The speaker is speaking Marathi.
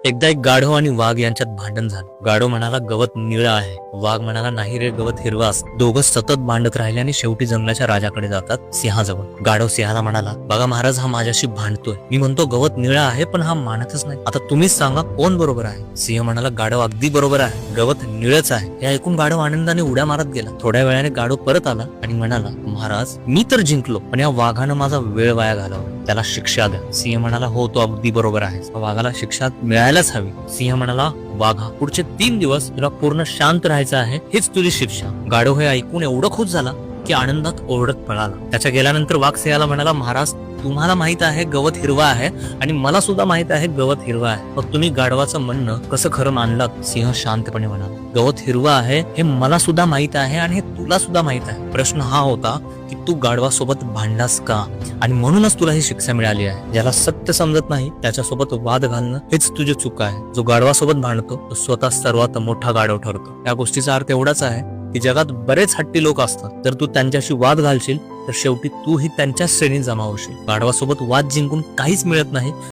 एकदा एक गाढव आणि वाघ यांच्यात भांडण झालं. गाढव म्हणाला गवत निळं आहे, वाघ म्हणाला नाही रे, गवत हिरवा असतं. दोघं सतत भांडत राहिले आणि शेवटी जंगलाच्या राजाकडे जातात, सिंहाजवळ. गाढव सिंहाला म्हणाला, बघा महाराज, हा माझ्याशी भांडतोय. मी म्हणतो गवत निळं आहे, पण हा मानतच नाही. आता तुम्हीच सांगा कोण बरोबर आहे. सिंह म्हणाला, गाढव अगदी बरोबर आहे, गवत निळच आहे. हे ऐकून गाढव आनंदाने उड्या मारत गेला. थोड्या वेळाने गाढव परत आला आणि म्हणाला, महाराज, मी तर जिंकलो, पण या वाघानं माझा वेळ वाया घालवला, त्याला शिक्षा द्या. सिंह म्हणाला, हो, तो अगदी बरोबर आहे, वाघाला शिक्षा मिळायलाच हवी. सिंह म्हणाला, वाघा, पुढचे 3 दिवस तुला पूर्ण शांत राहायचं आहे, हीच तुझी शिक्षा. गाढव हे ऐकून एवढं खुश झाला की आनंदात ओरडत पळाला. त्याच्या गेल्यानंतर वाघ सिंहाला म्हणाला, महाराज, तुम्हाला माहित आहे गवत हिरवा आहे आणि मला सुद्धा माहित आहे गवत हिरवा आहे, मग तुम्ही गाढवाचं म्हणणं कसं खरं मानलात? सिंह शांतपणे म्हणाला, गवत हिरवा आहे हे मला सुद्धा माहित आहे आणि हे तुला सुद्धा माहित आहे. प्रश्न हा होता की तू गाढवासोबत भांडलास का, आणि म्हणूनच तुला ही शिक्षा मिळाली आहे. ज्याला सत्य समजत नाही त्याच्यासोबत वाद घालणं हेच तुझी चूक आहे. जो गाढवासोबत भांडतो तो स्वतः सर्वात मोठा गाढव ठरतो. या गोष्टीचा अर्थ एवढाच आहे की जगात बरेच हट्टी लोक असतात. जर तू त्यांच्याशी वाद घालशील तर शेवटी तू ही त्यांच्याच श्रेणीत जमा होशील. गाढवासोबत वाद जिंकून काहीच मिळत नाही,